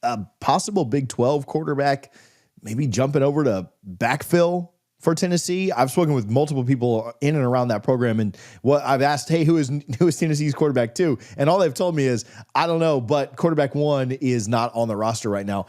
a possible Big 12 quarterback maybe jumping over to backfill for Tennessee? I've spoken with multiple people in and around that program, and what I've asked, hey, who is Tennessee's quarterback 2? And all they've told me is, I don't know, but quarterback 1 is not on the roster right now.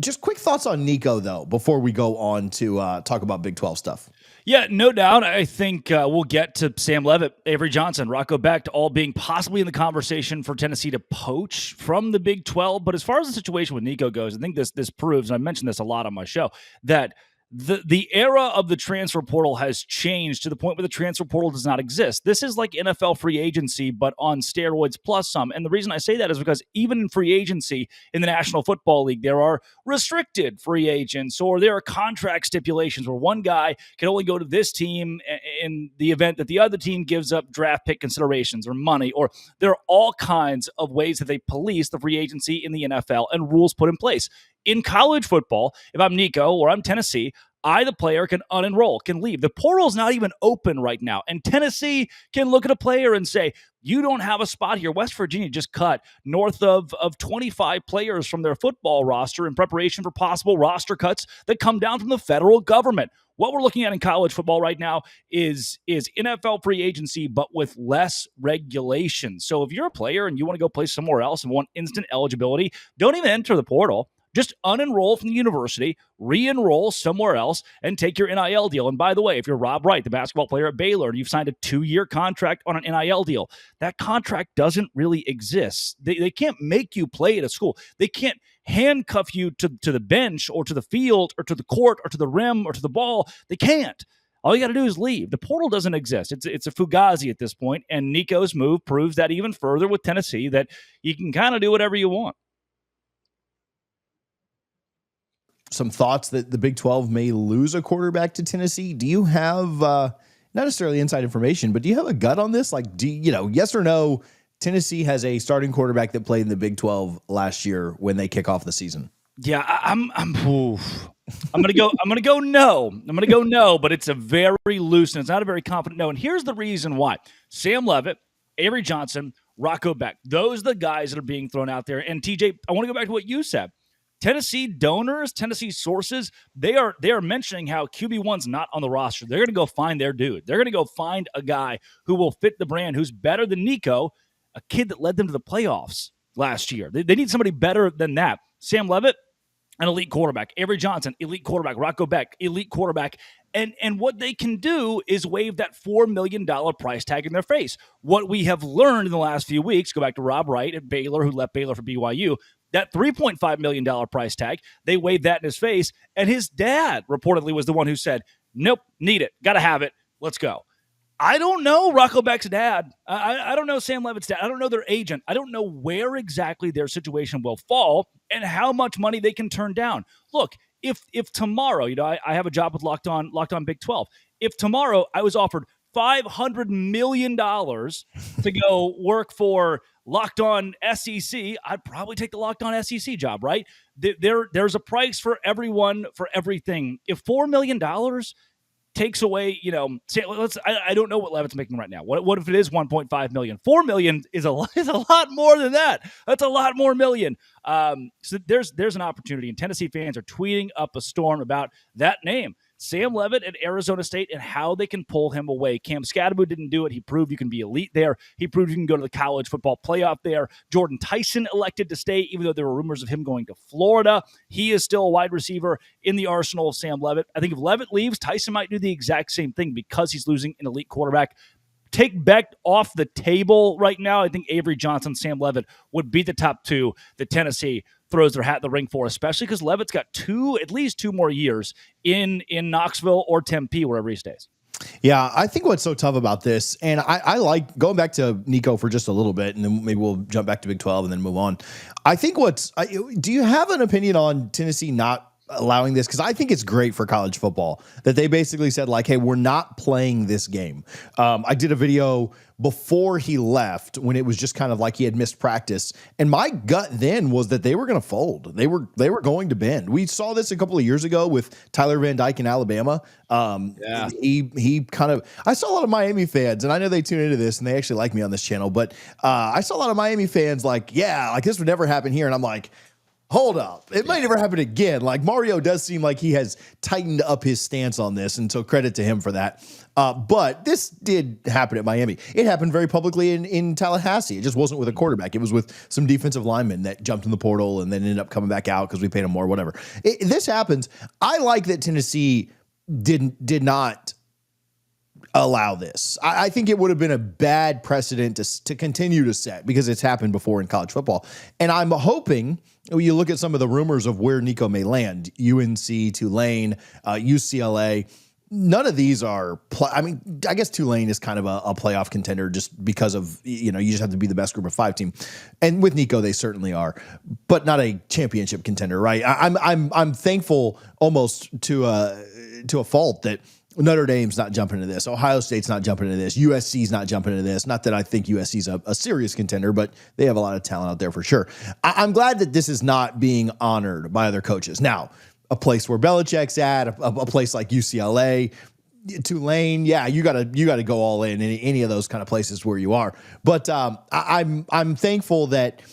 Just quick thoughts on Nico, though, before we go on to talk about Big 12 stuff. Yeah, no doubt. I think we'll get to Sam Leavitt, Avery Johnson, Rocco Becht, all being possibly in the conversation for Tennessee to poach from the Big 12. But as far as the situation with Nico goes, I think this proves, and I mentioned this a lot on my show, that the era of the transfer portal has changed to the point where the transfer portal does not exist. This is like NFL free agency, but on steroids plus some. And the reason I say that is because even in free agency in the National Football League, there are restricted free agents, or there are contract stipulations where one guy can only go to this team in the event that the other team gives up draft pick considerations or money, or there are all kinds of ways that they police the free agency in the NFL and rules put in place. In college football, if I'm Nico or I'm Tennessee, I, the player, can unenroll, can leave. The portal's not even open right now. And Tennessee can look at a player and say, you don't have a spot here. West Virginia just cut north of 25 players from their football roster in preparation for possible roster cuts that come down from the federal government. What we're looking at in college football right now is NFL free agency, but with less regulation. So if you're a player and you want to go play somewhere else and want instant eligibility, don't even enter the portal. Just unenroll from the university, re-enroll somewhere else, and take your NIL deal. And by the way, if you're Rob Wright, the basketball player at Baylor, and you've signed a 2-year contract on an NIL deal, that contract doesn't really exist. They can't make you play at a school. They can't handcuff you to the bench or to the field or to the court or to the rim or to the ball. They can't. All you got to do is leave. The portal doesn't exist. It's a fugazi at this point, and Nico's move proves that even further with Tennessee, that you can kind of do whatever you want. Some thoughts that the Big 12 may lose a quarterback to Tennessee. Do you have, not necessarily inside information, but do you have a gut on this? Like, yes or no, Tennessee has a starting quarterback that played in the Big 12 last year when they kick off the season? Yeah, I'm gonna go no, but it's a very loose and it's not a very confident no. And here's the reason why: Sam Leavitt, Avery Johnson, Rocco Becht. Those are the guys that are being thrown out there. And TJ, I want to go back to what you said. Tennessee donors, Tennessee sources, they are mentioning how QB1's not on the roster. They're going to go find their dude. They're going to go find a guy who will fit the brand, who's better than Nico, a kid that led them to the playoffs last year. They need somebody better than that. Sam Leavitt, an elite quarterback. Avery Johnson, elite quarterback. Rocco Becht, elite quarterback. And what they can do is wave that $4 million price tag in their face. What we have learned in the last few weeks, go back to Rob Wright at Baylor, who left Baylor for BYU, that $3.5 million price tag, they waved that in his face, and his dad reportedly was the one who said, nope, need it, got to have it, let's go. I don't know Rocco Becht's dad. I don't know Sam Leavitt's dad. I don't know their agent. I don't know where exactly their situation will fall and how much money they can turn down. Look, if tomorrow, I have a job with Locked On Big 12. If tomorrow I was offered $500 million to go work for Locked On SEC, I'd probably take the Locked On SEC job, right? There's a price for everyone, for everything. If $4 million takes away, I don't know what Leavitt's making right now. What if it is $1.5 million? $4 million is a lot more than that. That's a lot more million. So there's an opportunity, and Tennessee fans are tweeting up a storm about that name. Sam Leavitt at Arizona State and how they can pull him away. Cam Scadaboo didn't do it. He proved you can be elite there. He proved you can go to the college football playoff there. Jordan Tyson elected to stay, even though there were rumors of him going to Florida. He is still a wide receiver in the arsenal of Sam Leavitt. I think if Leavitt leaves, Tyson might do the exact same thing because he's losing an elite quarterback. Take Becht off the table right now. I think Avery Johnson, Sam Leavitt would be the top two that Tennessee throws their hat in the ring for, especially because Leavitt's got at least two more years in Knoxville or Tempe, wherever he stays. Yeah, I think what's so tough about this, and I like going back to Nico for just a little bit, and then maybe we'll jump back to Big 12 and then move on. I think do you have an opinion on Tennessee not allowing this, because I think it's great for college football that they basically said, like, hey, we're not playing this game. I did a video before he left when it was just kind of like he had missed practice, and my gut then was that they were going to fold. They were going to bend. We saw this a couple of years ago with Tyler Van Dyke in Alabama. He kind of, I saw a lot of Miami fans, and I know they tune into this and they actually like me on this channel, but I saw a lot of Miami fans like, yeah, like this would never happen here. And I'm like, hold up. It might never happen again. Like, Mario does seem like he has tightened up his stance on this, and so credit to him for that. But this did happen at Miami. It happened very publicly in Tallahassee. It just wasn't with a quarterback. It was with some defensive linemen that jumped in the portal and then ended up coming back out because we paid them more, whatever. This happens. I like that Tennessee did not allow this. I think it would have been a bad precedent to continue to set, because it's happened before in college football. And I'm hoping, you look at some of the rumors of where Nico may land, UNC, Tulane, UCLA, none of these are, I mean, I guess Tulane is kind of a playoff contender just because of, you just have to be the best group of 5 team. And with Nico, they certainly are, but not a championship contender, right? I'm thankful almost to a fault that Notre Dame's not jumping into this. Ohio State's not jumping into this. USC's not jumping into this. Not that I think USC's a serious contender, but they have a lot of talent out there for sure. I'm glad that this is not being honored by other coaches. Now, a place where Belichick's at, a place like UCLA, Tulane, yeah, you gotta go all in any of those kind of places where you are. But I'm thankful that,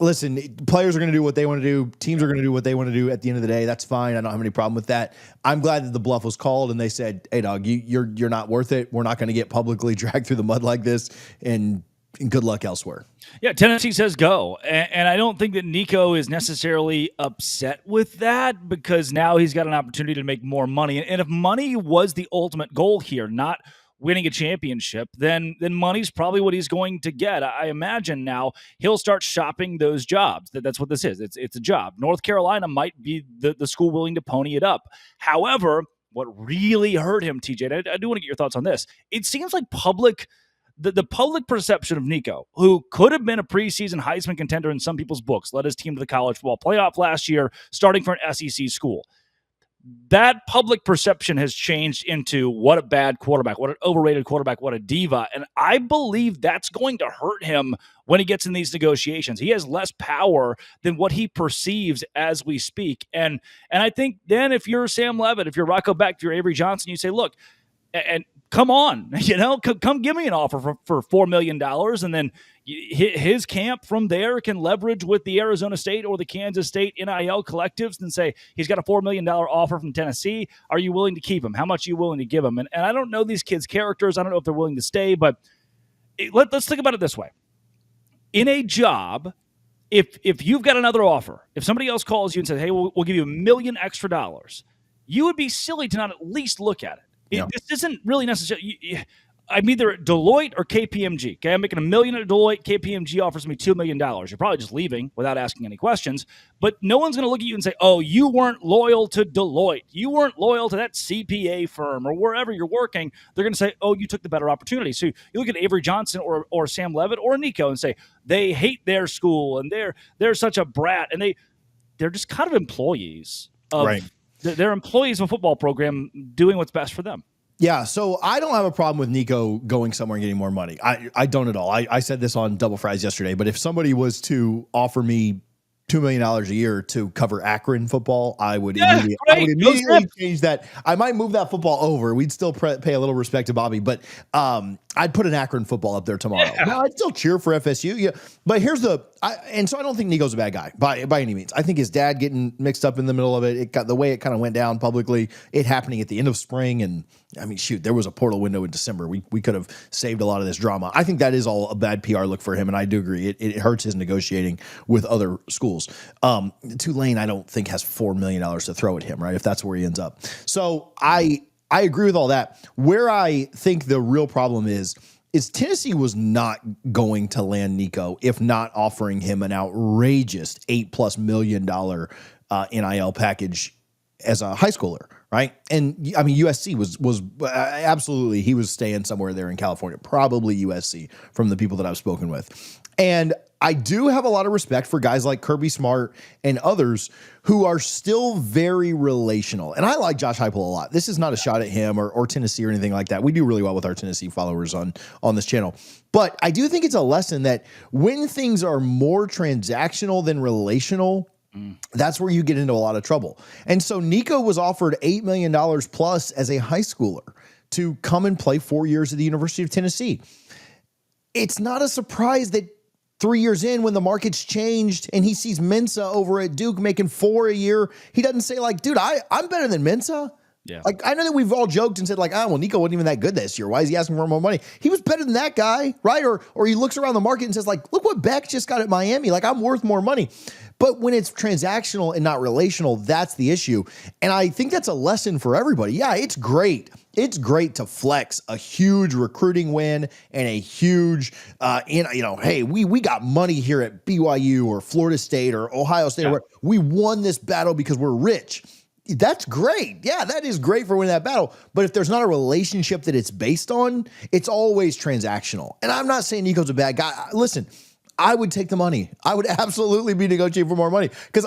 listen, players are going to do what they want to do. Teams are going to do what they want to do at the end of the day. That's fine. I don't have any problem with that. I'm glad that the bluff was called and they said, hey, dog, you're not worth it. We're not going to get publicly dragged through the mud like this, and good luck elsewhere. Yeah, Tennessee says go. And I don't think that Nico is necessarily upset with that, because now he's got an opportunity to make more money. And if money was the ultimate goal here, not winning a championship, then money's probably what he's going to get. I imagine now he'll start shopping those jobs. That's what this is. It's a job. North Carolina might be the school willing to pony it up. However, what really hurt him, TJ, I do want to get your thoughts on this. It seems like the public perception of Nico, who could have been a preseason Heisman contender in some people's books, led his team to the college football playoff last year, starting for an SEC school. That public perception has changed into what a bad quarterback, what an overrated quarterback, what a diva. And I believe that's going to hurt him when he gets in these negotiations. He has less power than what he perceives as we speak. And I think then if you're Sam Leavitt, if you're Rocco Becht, if you're Avery Johnson, you say, look, and come on, come give me an offer for $4 million. And then his camp from there can leverage with the Arizona State or the Kansas State NIL collectives and say, he's got a $4 million offer from Tennessee. Are you willing to keep him? How much are you willing to give him? And I don't know these kids' characters. I don't know if they're willing to stay, but let's think about it this way. In a job, if you've got another offer, if somebody else calls you and says, hey, we'll give you $1 million extra, you would be silly to not at least look at it. This isn't really necessarily. I'm either at Deloitte or KPMG. Okay, I'm making $1 million at Deloitte. KPMG offers me $2 million. You're probably just leaving without asking any questions. But no one's going to look at you and say, "Oh, you weren't loyal to Deloitte. You weren't loyal to that CPA firm or wherever you're working." They're going to say, "Oh, you took the better opportunity." So you look at Avery Johnson or Sam Leavitt or Nico and say they hate their school and they're such a brat, and they're just kind of employees of. Right. They're employees of a football program doing what's best for them. Yeah, so I don't have a problem with Nico going somewhere and getting more money. I don't at all. I said this on Double Fries yesterday, but if somebody was to offer me $2 million a year to cover Akron football, I would immediately change that. I might move that football over. We'd still pay a little respect to Bobby, but I'd put an Akron football up there tomorrow. Yeah. Now, I'd still cheer for FSU. Yeah, but here's so I don't think Nico's a bad guy by any means. I think his dad getting mixed up in the middle of it, the way it kind of went down publicly, it happening at the end of spring, and I mean, shoot, there was a portal window in December. We could have saved a lot of this drama. I think that is all a bad PR look for him, and I do agree. It hurts his negotiating with other schools. Tulane, I don't think has $4 million to throw at him, right? If that's where he ends up. So I agree with all that. Where I think the real problem is Tennessee was not going to land Nico if not offering him an outrageous $8+ million NIL package as a high schooler, right? And I mean, USC was absolutely, he was staying somewhere there in California, probably USC from the people that I've spoken with. And I do have a lot of respect for guys like Kirby Smart and others who are still very relational. And I like Josh Heupel a lot. This is not a shot at him or Tennessee or anything like that. We do really well with our Tennessee followers on this channel. But I do think it's a lesson that when things are more transactional than relational, that's where you get into a lot of trouble. And so Nico was offered $8 million plus as a high schooler to come and play 4 years at the University of Tennessee. It's not a surprise that 3 years in, when the market's changed and he sees Mensah over at Duke making $4 a year, he doesn't say like, dude, I'm better than Mensah. Yeah. Like, I know that we've all joked and said like, well, Nico wasn't even that good this year. Why is he asking for more money? He was better than that guy, right? Or he looks around the market and says like, look what Becht just got at Miami. Like, I'm worth more money. But when it's transactional and not relational, that's the issue. And I think that's a lesson for everybody. Yeah, it's great. It's great to flex a huge recruiting win and a huge, hey, we got money here at BYU or Florida State or Ohio State. Yeah. We won this battle because we're rich. That's great. Yeah, that is great for winning that battle. But if there's not a relationship that it's based on, it's always transactional. And I'm not saying Nico's a bad guy. Listen, I would take the money. I would absolutely be negotiating for more money because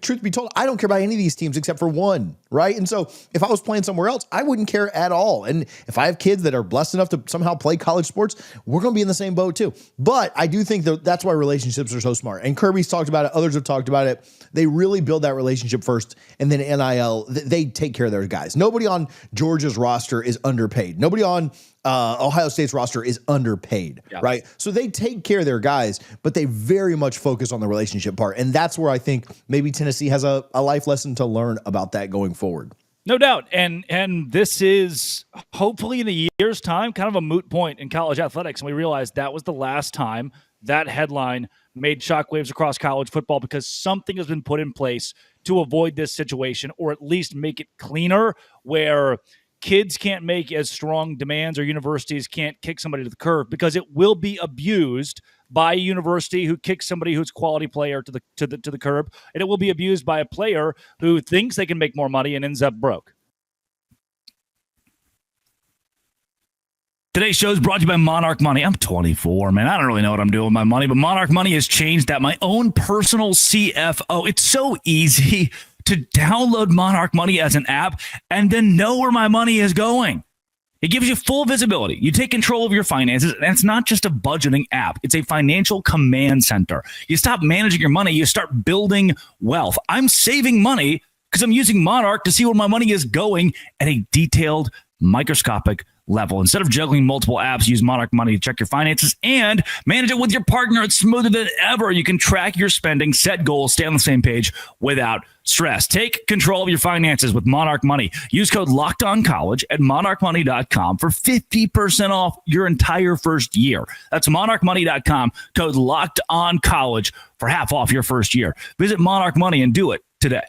truth be told, I don't care about any of these teams except for one, right? And so if I was playing somewhere else, I wouldn't care at all. And if I have kids that are blessed enough to somehow play college sports, we're going to be in the same boat too. But I do think that's why relationships are so smart. And Kirby's talked about it. Others have talked about it. They really build that relationship first, and then NIL, they take care of their guys. Nobody on Georgia's roster is underpaid. Nobody on Ohio State's roster is underpaid, right? So they take care of their guys, but they very much focus on the relationship part. And that's where I think maybe Tennessee has a life lesson to learn about that going forward. No doubt. And this is hopefully in a year's time, kind of a moot point in college athletics. And we realized that was the last time that headline made shockwaves across college football because something has been put in place to avoid this situation or at least make it cleaner where kids can't make as strong demands or universities can't kick somebody to the curb because it will be abused by a university who kicks somebody who's a quality player to the curb, and it will be abused by a player who thinks they can make more money and ends up broke. Today's show is brought to you by Monarch Money. I'm 24, man. I don't really know what I'm doing with my money, but Monarch Money has changed that. My own personal CFO. It's so easy to download Monarch Money as an app and then know where my money is going. It gives you full visibility. You take control of your finances, and it's not just a budgeting app. It's a financial command center. You stop managing your money. You start building wealth. I'm saving money because I'm using Monarch to see where my money is going at a detailed, microscopic level. Instead of juggling multiple apps, use Monarch Money to check your finances and manage it with your partner. It's smoother than ever. You can track your spending, set goals, stay on the same page without stress. Take control of your finances with Monarch Money. Use code LOCKEDONCOLLEGE at monarchmoney.com for 50% off your entire first year. That's monarchmoney.com, code LOCKEDONCOLLEGE for half off your first year. Visit Monarch Money and do it today.